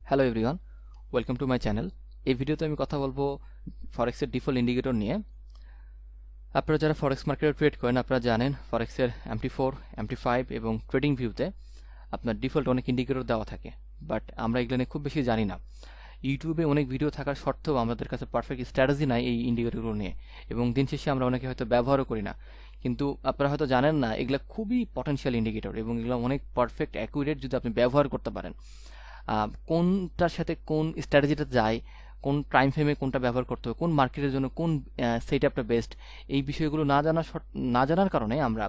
Hello everyone, welcome to my channel. এই ভিডিওতে আমি কথা বলবো ফরেক্সের ডিফল্ট ইন্ডিকেটর নিয়ে। আপনারা যারা ফরেক্স মার্কেটে ট্রেড করেন আপনারা জানেন ফরেক্সের MT4, MT5 এবং ট্রেডিং ভিউতে আপনার ডিফল্ট অনেক ইন্ডিকেটর দেওয়া থাকে, বাট আমরা এগুলো নিয়ে খুব বেশি জানি না। ইউটিউবে অনেক ভিডিও থাকার সত্ত্বেও আমাদের কাছে পারফেক্ট স্ট্র্যাটেজি নাই এই ইন্ডিকেটরগুলো নিয়ে, এবং দিন শেষে আমরা অনেকে হয়তো ব্যবহারও করি না। কিন্তু আপনারা হয়তো জানেন না এগুলো খুবই পটেনশিয়াল ইন্ডিকেটর এবং এগুলো অনেক পারফেক্ট অ্যাকুরেট যদি আপনি ব্যবহার করতে পারেন। কোনটার সাথে কোন স্ট্র্যাটেজিটা যায়, কোন টাইম ফ্রেমে কোনটা ব্যবহার করতে হবে, কোন মার্কেটের জন্য কোন সেটআপটা বেস্ট, এই বিষয়গুলো না জানার কারণে আমরা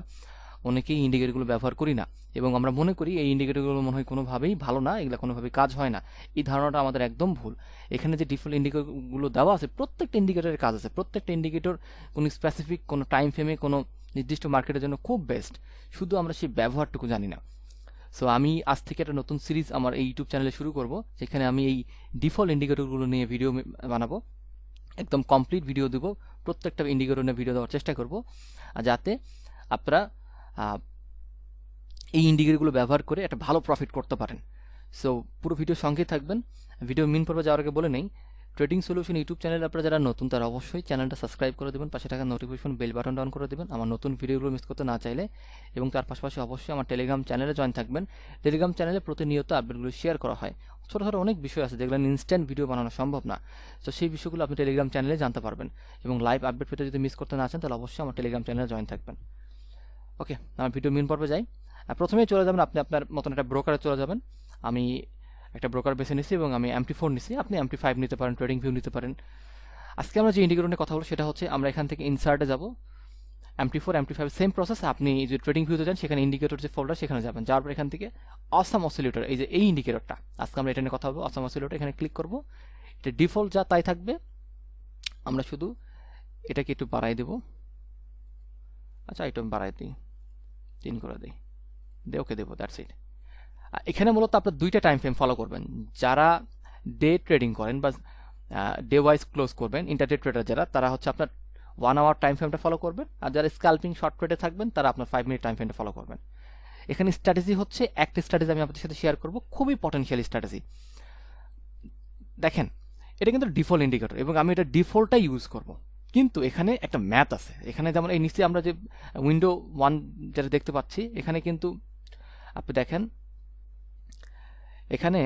অনেকেই ইন্ডিকেটরগুলো ব্যবহার করি না এবং আমরা মনে করি এই ইন্ডিকেটরগুলো মনে হয় কোনোভাবেই ভালো না, এগুলো কোনোভাবেই কাজ হয় না। এই ধারণাটা আমাদের একদম ভুল। এখানে যে ডিফল্ট ইন্ডিকেটরগুলো দেওয়া আছে প্রত্যেকটা ইন্ডিকেটরের কাজ আছে, প্রত্যেকটা ইন্ডিকেটর কোনো স্পেসিফিক কোনো টাইম ফ্রেমে কোনো নির্দিষ্ট মার্কেটের জন্য খুব বেস্ট, শুধু আমরা সেই ব্যবহারটুকু জানি না। সো আমি আজ থেকে একটা নতুন সিরিজ আমার এই ইউটিউব চ্যানেলে শুরু করব, যেখানে আমি এই ডিফল্ট ইন্ডিকেটরগুলো নিয়ে ভিডিও বানাবো, একদম কমপ্লিট ভিডিও দেব, প্রত্যেকটা ইন্ডিকেটর নিয়ে ভিডিও দেওয়ার চেষ্টা করব, যাতে আপনারা এই ইন্ডিকেটরগুলো ব্যবহার করে একটা ভালো প্রফিট করতে পারেন। সো পুরো ভিডিও সঙ্গে থাকবেন। ভিডিও মেন পর্বে যাওয়ার আগে বলে নেই, ট্রেডিং সলিউশন ইউটিউব চ্যানেলে আপনারা যারা নতুন তারা অবশ্যই চ্যানেলটা সাবস্ক্রাইব করে দেবেন, পাশে থাকা নোটিফিকেশন বেল বাটনটা অন করে দেবেন আমার নতুন ভিডিওগুলো মিস করতে না চাইলে, এবং তার পাশাপাশি অবশ্যই আমার টেলিগ্রাম চ্যানেলে জয়েন থাকবেন। টেলিগ্রাম চ্যানেলে প্রতিনিয়ত আপডেটগুলো শেয়ার করা হয়। ছোটো ছোটো অনেক বিষয় আছে যেগুলো ইনস্ট্যান্ট ভিডিও বানানো সম্ভব না, তো সেই বিষয়গুলো আপনি টেলিগ্রাম চ্যানেলে জানতে পারবেন। এবং লাইভ আপডেট পেতে যদি মিস করতে না চান তাহলে অবশ্যই আমার টেলিগ্রাম চ্যানেলে জয়েন থাকবেন। ওকে, আমার ভিডিও মেন পর্বে যাই। প্রথমেই চলে যাবেন আপনি আপনার মতন একটা ব্রোকারে চলে যাবেন। আমি একটা ব্রোকার বেছে নিছি এবং আমি MT4 নিছি, আপনি MT5 নিতে পারেন, ট্রেডিং ভিউ নিতে পারেন। আজকে আমরা যে ইন্ডিকেটর নিয়ে কথা বলবো সেটা হচ্ছে, আমরা এখান থেকে ইনসার্টে যাব, MT4 MT5 সেম প্রসেস। আপনি যে ট্রেডিং ভিউতে যান সেখানে ইন্ডিকেটর যে ফোল্ডার সেখানে যাবেন, যাওয়ার পর এখান থেকে অসাম অসিলেটর, এই যে এই ইন্ডিকেটরটা আজকে আমরা এটা নিয়ে কথা বলবো, অসাম অসিলেটর এখানে ক্লিক করব। এটা ডিফল্ট যা তাই থাকবে, আমরা শুধু এটাকে একটু বাড়াই দেব। আচ্ছা একটু বাড়াই দিই, 3 করে দিই, ওকে দেবো, দ্যাটস ইট। এখানে মূলত আপনার দুইটা টাইম ফ্রেম ফলো করবেন। যারা ডে ট্রেডিং করেন বা ডে ওয়াইজ ক্লোজ করবেন, ইন্টারডে ট্রেডার যারা, তারা হচ্ছে আপনার 1 আওয়ার টাইম ফ্রেমটা ফলো করবেন, আর যারা স্ক্যাল্পিং শর্ট ট্রেডে থাকবেন তারা আপনার 5 মিনিট টাইম ফ্রেমটা ফলো করবেন। এখানে স্ট্র্যাটেজি হচ্ছে একটা স্ট্র্যাটেজি আমি আপনাদের সাথে শেয়ার করব, খুবই পটেনশিয়াল স্ট্র্যাটেজি। দেখেন এটা কিন্তু ডিফল্ট ইন্ডিকেটর এবং আমি এটা ডিফল্টটাই ইউজ করব, কিন্তু এখানে একটা ম্যাথ আছে। এখানে যেমন এই নিচে আমরা যে উইন্ডো 1 যেটা দেখতে পাচ্ছি, এখানে কিন্তু আপনি দেখেন এখানে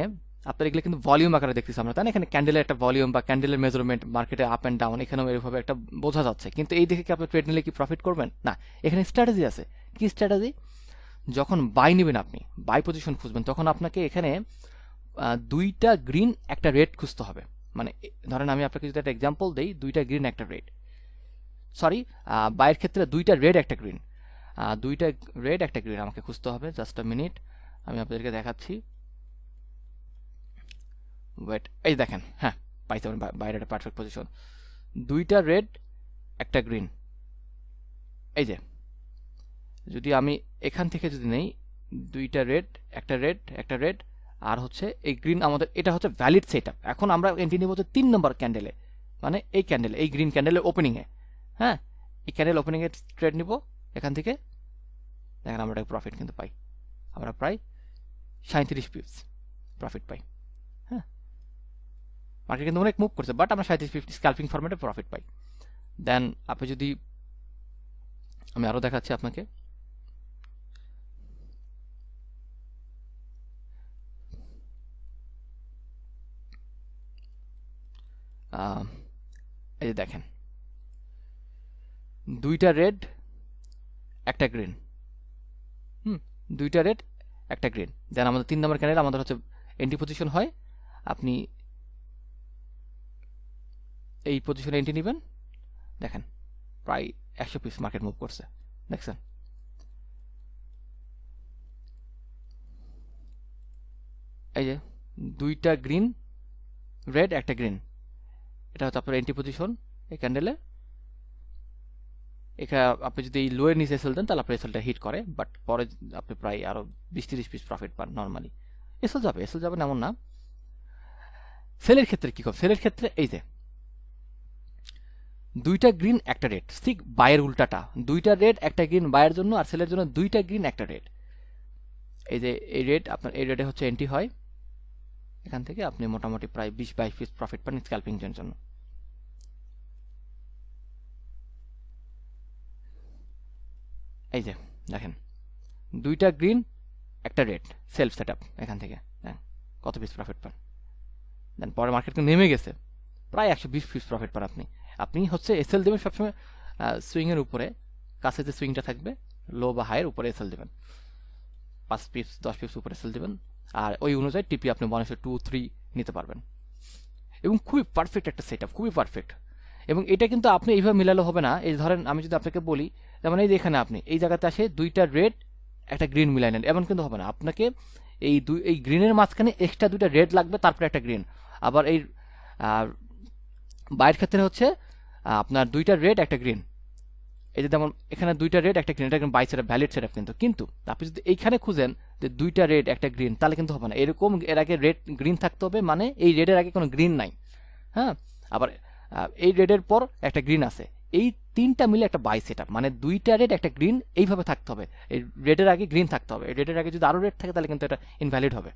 আপনার এগুলো কিন্তু ভলিউম আকারে দেখতেছি আমরা, তাই না? এখানে ক্যান্ডেলের একটা ভলিউম বা ক্যান্ডেলের মেজারমেন্ট মার্কেটে আপ অ্যান্ড ডাউন এখানেও এরভাবে একটা বোঝা যাচ্ছে, কিন্তু এই দেখে কি আপনি ট্রেড নিলে কি প্রফিট করবেন? না, এখানে স্ট্র্যাটেজি আছে। কি স্ট্র্যাটেজি? যখন বাই নেবেন, আপনি বাই পজিশন খুঁজবেন, তখন আপনাকে এখানে দুইটা গ্রিন একটা রেড খুঁজতে হবে। মানে ধরেন আমি আপনাকে যদি একটা এক্সাম্পল দিই, দুইটা গ্রিন একটা রেড, সরি বাইয়ের ক্ষেত্রে দুইটা রেড একটা গ্রিন, দুইটা রেড একটা গ্রিন আমাকে খুঁজতে হবে। জাস্ট আ মিনিট, আমি আপনাদেরকে দেখাচ্ছি। ওয়েট, এই দেখেন, হ্যাঁ পাইতে পারেন, বাইরে একটা পারফেক্ট পজিশন, দুইটা রেড একটা গ্রিন। এই যে যদি আমি এখান থেকে যদি নেই, দুইটা রেড একটা রেড একটা রেড আর হচ্ছে এই গ্রিন, আমাদের এটা হচ্ছে ভ্যালিড সেটআপ। এখন আমরা এন্ট্রি নিব হচ্ছে 3 নম্বর ক্যান্ডেলে, মানে এই ক্যান্ডেলে, এই গ্রিন ক্যান্ডেলের ওপেনিংয়ে। হ্যাঁ, এই ক্যান্ডেল ওপেনিংয়ে ট্রেড নিব। এখান থেকে দেখেন আমরা একটা প্রফিট কিন্তু পাই, আমরা প্রায় 37 পিপস প্রফিট পাই। হ্যাঁ, মার্কেট কিন্তু অনেক মুভ করছে, বাট আমরা 37-50 স্ক্যাল্পিং ফরম্যাটে প্রফিট পাই। দেন আপনি যদি, আমি আরও দেখাচ্ছি আপনাকে, এই যে দেখেন দুইটা রেড একটা গ্রিন, দুইটা রেড একটা গ্রিন। দেন আমাদের 3 নম্বর ক্যান্ডেল আমাদের হচ্ছে এন্ট্রি পজিশন হয়। আপনি এই পজিশনে এন্ট্রি নেবেন, দেখেন প্রায় 100 পিস মার্কেট মুভ করছে, দেখছেন? এই যে দুইটা গ্রিন রেড একটা গ্রিন, এটা হচ্ছে আপনার এন্ট্রি পজিশন এই ক্যান্ডেলে। এখানে আপনি যদি এই লোয়ের নিচে এসএল দেন তাহলে আপনার এসএলটা হিট করে, বাট পরে আপনি প্রায় আরো 20-30 পিস প্রফিট পান নর্মালি। এসএল যাবে এমন না। সেলের ক্ষেত্রে কি হবে? সেলের ক্ষেত্রে এই যে দুইটা গ্রিন একটা রেড, ঠিক বায়ের উল্টাটা, দুইটা রেড একটা গ্রিন বায়ের জন্য, আর সেলের জন্য দুইটা গ্রিন একটা রেড। এই যে এই রেড, আপনার এই রেডে হচ্ছে এন্ট্রি হয়, এখান থেকে আপনি মোটামুটি প্রায় 20-22 পিস প্রফিট পান স্ক্যাল্পিং এর জন্য। এই যে দেখেন, দুইটা গ্রিন একটা রেড, সেলফ সেট আপ, এখান থেকে কত পিস প্রফিট পান। দেন পরে মার্কেট নেমে গেছে, প্রায় 120 পিস প্রফিট পান আপনি। আপনি হচ্ছে এসএল দেবেন সবসময় সুইংয়ের উপরে, কাছে যে সুইংটা থাকবে লো বা হাইয়ের উপরে এসএল দেবেন, 5 পিস 10 পিস উপরে এসএল দেবেন, আর ওই অনুযায়ী টিপি আপনি 1 2 3 নিতে পারবেন। এবং খুবই পারফেক্ট একটা সেট আপ, খুবই পারফেক্ট। এবং এটা কিন্তু আপনি এইভাবে মিলালে হবে না। এই ধরেন আমি যদি আপনাকে বলি, যেমন এই যে এখানে আপনি এই জায়গাতে আসে দুইটা রেড একটা গ্রিন মিলাই নেন, এমন কিন্তু হবে না। আপনাকে এই গ্রিনের মাঝখানে এক্সট্রা দুইটা রেড লাগবে, তারপরে একটা গ্রিন। আবার এই বাইরের ক্ষেত্রে হচ্ছে আপনার দুইটা রেড একটা গ্রিন। এই যে যেমন এখানে দুইটা রেড একটা গ্রিন, এটা কিন্তু বাই সেটআপ, ভ্যালিড সেটআপ। কিন্তু আপনি যদি এইখানে খুঁজেন যে দুইটা রেড একটা গ্রিন, তাহলে কিন্তু হবে না। এরকম এর আগে রেড গ্রিন থাকতে হবে, মানে এই রেডের আগে কোনো গ্রিন নাই। হ্যাঁ, আবার এই রেডের পর একটা গ্রিন আছে, এই তিনটা মিলে একটা বাই সেটআপ, মানে দুইটা রেড একটা গ্রিন এইভাবে থাকতে হবে। এই রেডের আগে গ্রিন থাকতে হবে, এই রেডের আগে যদি আরো রেড থাকে তাহলে কিন্তু এটা ইনভ্যালিড হবে।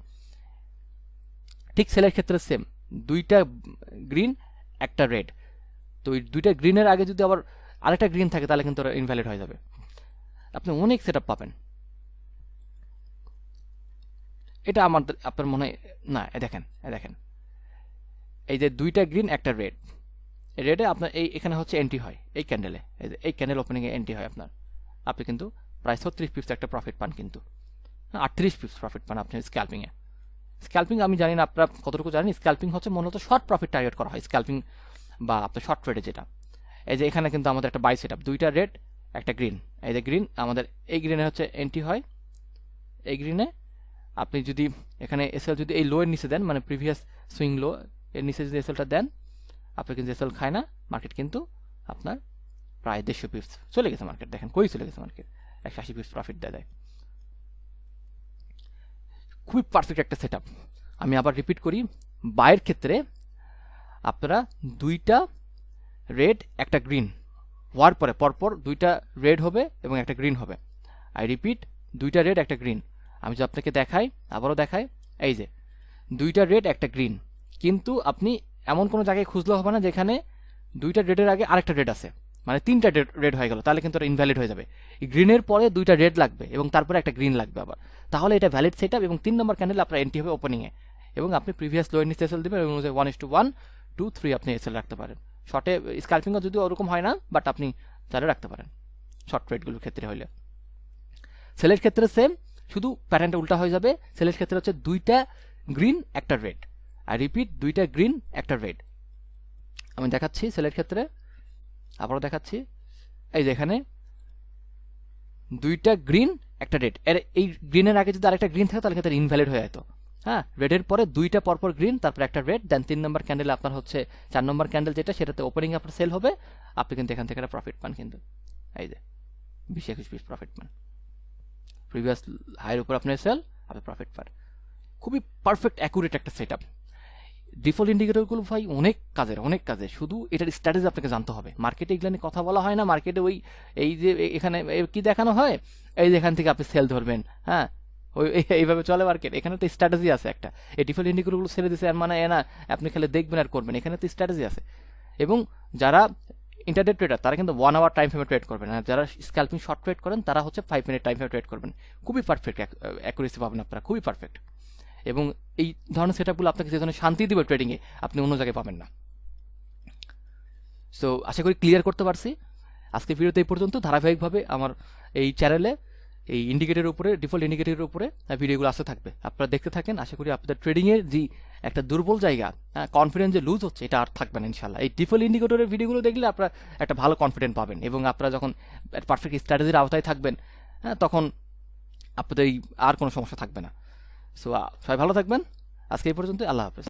ঠিক সেলের ক্ষেত্রে সেম, দুইটা গ্রিন একটা রেড, তো এই দুইটা গ্রিনের আগে যদি আবার আরেকটা গ্রিন থাকে তাহলে কিন্তু ইনভ্যালিড হয়ে যাবে। আপনি অনেক সেটআপ পাবেন। এটা আমাদের আপনার মনে হয় না, দেখেন এই যে দুইটা গ্রিন একটা রেড, রেডে আপনার এখানে হচ্ছে এন্ট্রি হয় এই ক্যান্ডেলে, এই ক্যান্ডেল ওপেনিং এ এন্ট্রি হয় আপনার। আপনি কিন্তু প্রায় 36 পিপস একটা প্রফিট পান, কিন্তু 38 পিপস প্রফিট পান আপনি স্ক্যাল্পিং এ। স্ক্যাল্পিং আমি জানি না আপনারা কতটুকু জানেন, স্ক্যাল্পিং হচ্ছে মূলত শর্ট প্রফিট টার্গেট করা হয় স্ক্যাল্পিং বা আপনার শর্ট ট্রেডে যেটা। এই যে এখানে কিন্তু আমাদের একটা বাই সেটআপ, দুইটা রেড একটা গ্রিন, এই যে গ্রিন আমাদের এই গ্রিনে হচ্ছে এন্ট্রি হয়। এই গ্রিনে আপনি যদি এখানে এসএল যদি এই লো এর নিচে দেন, মানে প্রিভিয়াস সুইং লো এর নিচে যদি এসএলটা দেন, আপনি কিন্তু এসএল খায় না মার্কেট, কিন্তু আপনার প্রায় 150 পিপস চলে গেছে মার্কেট। দেখেন কই চলে গেছে মার্কেট, 180 পিপস প্রফিট দেয়। খুবই পারফেক্ট একটা সেটআপ। আমি আবার রিপিট করি, বাইয়ের ক্ষেত্রে আপনারা দুইটা রেড একটা গ্রিন হওয়ার পরে পরপর দুইটা রেড হবে এবং একটা গ্রিন হবে। আই রিপিট, দুইটা রেড একটা গ্রিন। আমি যদি আপনাকে দেখাই, আবারও দেখাই, এই যে দুইটা রেড একটা গ্রিন, কিন্তু আপনি এমন কোনো জায়গায় খুঁজলে হবে না যেখানে দুইটা রেডের আগে আরেকটা রেড আছে, মানে তিনটা রেড হয়ে গেল, তাহলে কিন্তু এটা ইনভ্যালিড হয়ে যাবে। এই গ্রিনের পরে দুইটা রেড লাগবে এবং তারপরে একটা গ্রিন লাগবে আবার, তাহলে এটা ভ্যালিড সেটআপ। এবং 3 নম্বর ক্যান্ডেল আপনার এন্ট্রি হবে ওপেনিংয়ে, এবং আপনি প্রিভিয়াস লো এর নিচে এসএল দেবেন এবং 1:1 2 3 আপনি এসএল রাখতে পারেন। শর্টে স্ক্যাল্পিংও যদিও ওরকম হয় না, বাট আপনি চাইলে রাখতে পারেন শর্ট ট্রেডগুলোর ক্ষেত্রে হইলে। সেলের ক্ষেত্রে সেম, শুধু প্যাটার্নটা উল্টা হয়ে যাবে। সেলের ক্ষেত্রে হচ্ছে দুইটা গ্রিন একটা রেড, আর রিপিট দুইটা গ্রিন একটা রেড। আমি দেখাচ্ছি সেলের ক্ষেত্রে, আবারও দেখাচ্ছি, এই যে এখানে দুইটা গ্রিন একটা রেড, এর এই গ্রিনের আগে যদি আরেকটা গ্রিন থাকে তাহলে কিন্তু ইনভ্যালিড হয়ে যেত। হ্যাঁ, রেডের পরে দুইটা পরপর গ্রিন, তারপর একটা রেড, দেন 3 নম্বর ক্যান্ডেল আপনার হচ্ছে 4 নম্বর ক্যান্ডেল যেটা, সেটাতে ওপেনিং আপনার সেল হবে, আপনি কিন্তু এখান থেকে একটা প্রফিট পান। কিন্তু এই যে 20-21 পিস প্রফিট পান, প্রিভিয়াস হাইয়ের উপর আপনার সেল, আপনি প্রফিট পান। খুবই পারফেক্ট অ্যাকুরেট একটা সেটআপ। ডিফল্ট ইন্ডিকেটরগুলো ভাই অনেক কাজের, শুধু এটার স্ট্র্যাটেজি আপনাকে জানতে হবে। মার্কেটে এগুলো নিয়ে কথা বলা হয় না, মার্কেটে ওই এই যে এখানে কি দেখানো হয়, এই যে এখান থেকে আপনি সেল ধরবেন, হ্যাঁ ওই এইভাবে চলে মার্কেট। এখানে তো স্ট্র্যাটেজি আছে একটা, এই ডিফল্ট ইন্ডিকেটরগুলো ছেড়ে দিচ্ছে আর মানে না আপনি খালি দেখবেন আর করবেন, এখানে তো স্ট্র্যাটেজি আছে। এবং যারা ইন্টারডে ট্রেডার তারা কিন্তু 1 আওয়ার টাইম ফ্রেমে ট্রেড করবেন, আর যারা স্ক্যাল্পিং শর্ট ট্রেড করেন তারা হচ্ছে 5 মিনিট টাইম ফ্রেমে ট্রেড করবেন। খুবই পারফেক্ট অ্যাকুরেসি পাবেন আপনারা, খুবই পারফেক্ট। এবং এই ধরনের সেটআপগুলো আপনাকে যে ধরনের শান্তি দিবে ট্রেডিংয়ে, আপনি অন্য জায়গায় পাবেন না। সো আশা করি ক্লিয়ার করতে পারছি। আজকে ভিডিওতে এই পর্যন্ত। ধারাবাহিকভাবে আমার এই চ্যানেলে এই ইন্ডিকেটরের উপরে, ডিফল্ট ইন্ডিকেটরের উপরে ভিডিওগুলো আসতে থাকবে, আপনারা দেখতে থাকেন। আশা করি আপনাদের ট্রেডিংয়ের যে একটা দুর্বল জায়গা, কনফিডেন্স যে লুজ হচ্ছে, এটা আর থাকবে না ইনশাল্লাহ। এই ডিফল্ট ইন্ডিকেটরের ভিডিওগুলো দেখলে আপনারা একটা ভালো কনফিডেন্ট পাবেন, এবং আপনারা যখন পারফেক্ট স্ট্র্যাটেজির আওতায় থাকবেন, তখন আপনাদের আর কোনো সমস্যা থাকবে না। সো সবাই ভালো থাকবেন। আজকে এই পর্যন্ত, আল্লাহ হাফেজ।